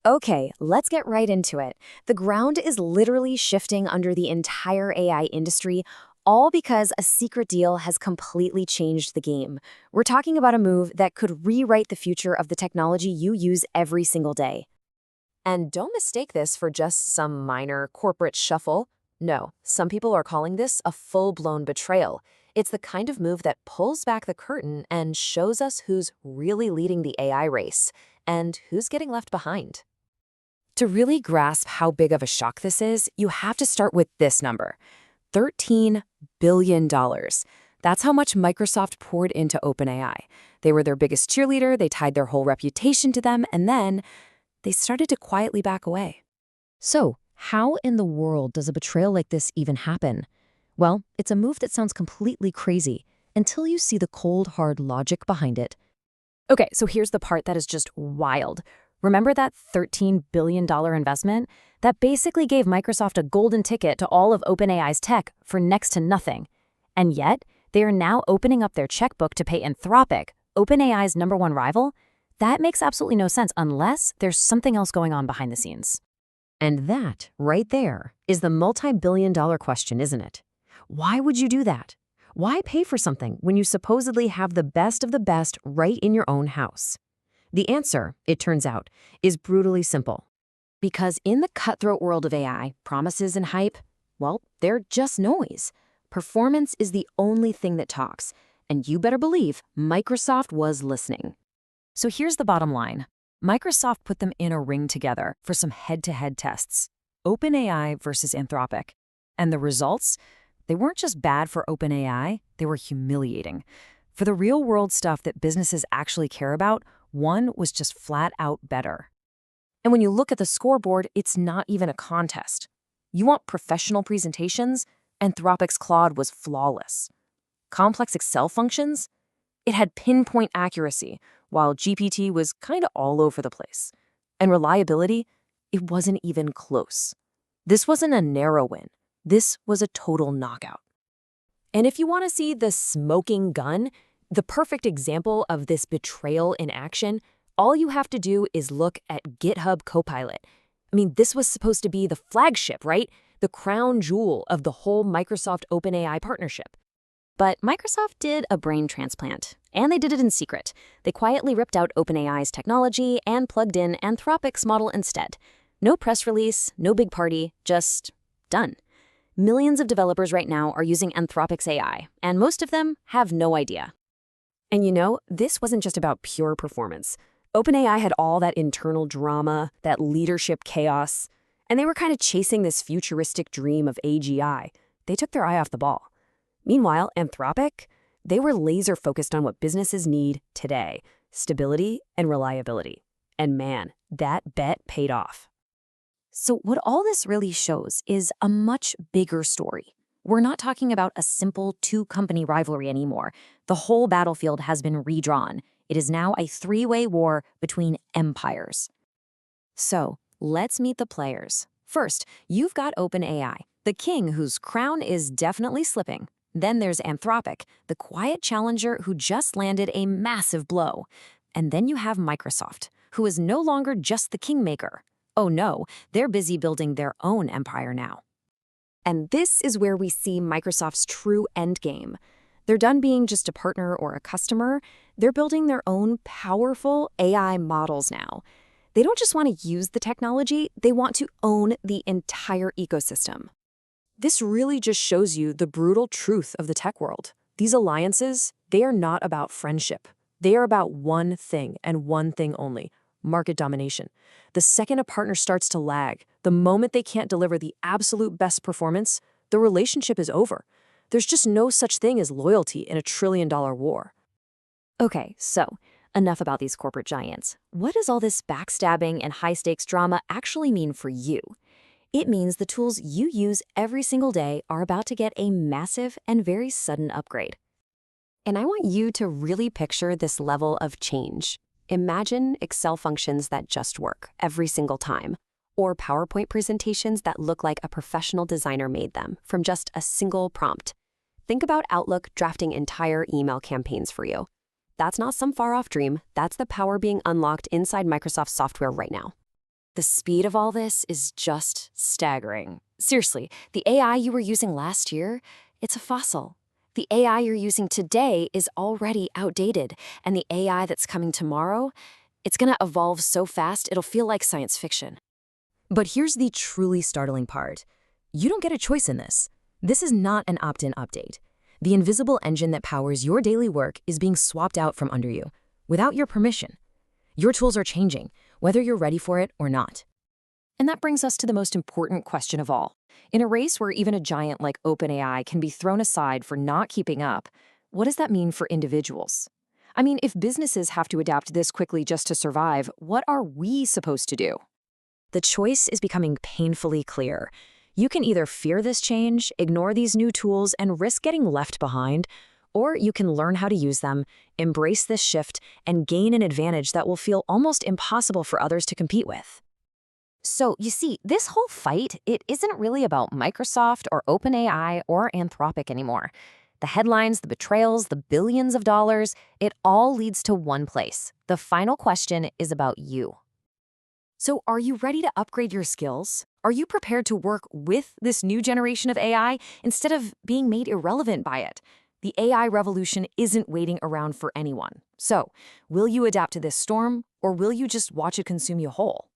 Okay, let's get right into it. The ground is literally shifting under the entire AI industry, all because a secret deal has completely changed the game. We're talking about a move that could rewrite the future of the technology you use every single day. And don't mistake this for just some minor corporate shuffle. No, some people are calling this a full-blown betrayal. It's the kind of move that pulls back the curtain and shows us who's really leading the AI race and who's getting left behind. To really grasp how big of a shock this is, you have to start with this number, $13 billion. That's how much Microsoft poured into OpenAI. They were their biggest cheerleader, they tied their whole reputation to them, and then they started to quietly back away. So, how in the world does a betrayal like this even happen? Well, it's a move that sounds completely crazy until you see the cold, hard logic behind it. Okay, so here's the part that is just wild. Remember that $13 billion investment? That basically gave Microsoft a golden ticket to all of OpenAI's tech for next to nothing. And yet, they are now opening up their checkbook to pay Anthropic, OpenAI's #1 rival? That makes absolutely no sense unless there's something else going on behind the scenes. And that, right there, is the multi-billion-dollar question, isn't it? Why would you do that? Why pay for something when you supposedly have the best of the best right in your own house? The answer, it turns out, is brutally simple. Because in the cutthroat world of AI, promises and hype, well, they're just noise. Performance is the only thing that talks, and you better believe Microsoft was listening. So here's the bottom line. Microsoft put them in a ring together for some head-to-head tests. OpenAI versus Anthropic. And the results? They weren't just bad for OpenAI, they were humiliating. For the real-world stuff that businesses actually care about, one was just flat out better. And when you look at the scoreboard, it's not even a contest. You want professional presentations? Anthropic's Claude was flawless. Complex Excel functions? It had pinpoint accuracy, while GPT was kind of all over the place. And reliability? It wasn't even close. This wasn't a narrow win. This was a total knockout. And if you want to see the smoking gun, the perfect example of this betrayal in action, all you have to do is look at GitHub Copilot. I mean, this was supposed to be the flagship, right? The crown jewel of the whole Microsoft OpenAI partnership. But Microsoft did a brain transplant, and they did it in secret. They quietly ripped out OpenAI's technology and plugged in Anthropic's model instead. No press release, no big party, just done. Millions of developers right now are using Anthropic's AI, and most of them have no idea. And you know, this wasn't just about pure performance. OpenAI had all that internal drama, that leadership chaos, and they were kind of chasing this futuristic dream of AGI. They took their eye off the ball. Meanwhile, Anthropic, they were laser focused on what businesses need today, stability and reliability. And man, that bet paid off. So what all this really shows is a much bigger story. We're not talking about a simple two-company rivalry anymore. The whole battlefield has been redrawn. It is now a three-way war between empires. So let's meet the players. First, you've got OpenAI, the king whose crown is definitely slipping. Then there's Anthropic, the quiet challenger who just landed a massive blow. And then you have Microsoft, who is no longer just the kingmaker. Oh no, they're busy building their own empire now. And this is where we see Microsoft's true endgame. They're done being just a partner or a customer. They're building their own powerful AI models now. They don't just want to use the technology, they want to own the entire ecosystem. This really just shows you the brutal truth of the tech world. These alliances, they are not about friendship. They are about one thing and one thing only: market domination. The second a partner starts to lag, the moment they can't deliver the absolute best performance, the relationship is over. There's just no such thing as loyalty in a trillion-dollar war. Okay, so enough about these corporate giants. What does all this backstabbing and high-stakes drama actually mean for you? It means the tools you use every single day are about to get a massive and very sudden upgrade. And I want you to really picture this level of change. Imagine Excel functions that just work every single time, or PowerPoint presentations that look like a professional designer made them from just a single prompt. Think about Outlook drafting entire email campaigns for you. That's not some far-off dream, that's the power being unlocked inside Microsoft software right now. The speed of all this is just staggering. Seriously, the AI you were using last year, it's a fossil. The AI you're using today is already outdated, and the AI that's coming tomorrow, it's gonna evolve so fast it'll feel like science fiction. But here's the truly startling part. You don't get a choice in this. This is not an opt-in update. The invisible engine that powers your daily work is being swapped out from under you, without your permission. Your tools are changing, whether you're ready for it or not. And that brings us to the most important question of all. In a race where even a giant like OpenAI can be thrown aside for not keeping up, what does that mean for individuals? I mean, if businesses have to adapt this quickly just to survive, what are we supposed to do? The choice is becoming painfully clear. You can either fear this change, ignore these new tools, and risk getting left behind, or you can learn how to use them, embrace this shift, and gain an advantage that will feel almost impossible for others to compete with. So, you see, this whole fight, it isn't really about Microsoft or OpenAI or Anthropic anymore. The headlines, the betrayals, the billions of dollars, it all leads to one place. The final question is about you. So, are you ready to upgrade your skills? Are you prepared to work with this new generation of AI instead of being made irrelevant by it? The AI revolution isn't waiting around for anyone. So, will you adapt to this storm, or will you just watch it consume you whole?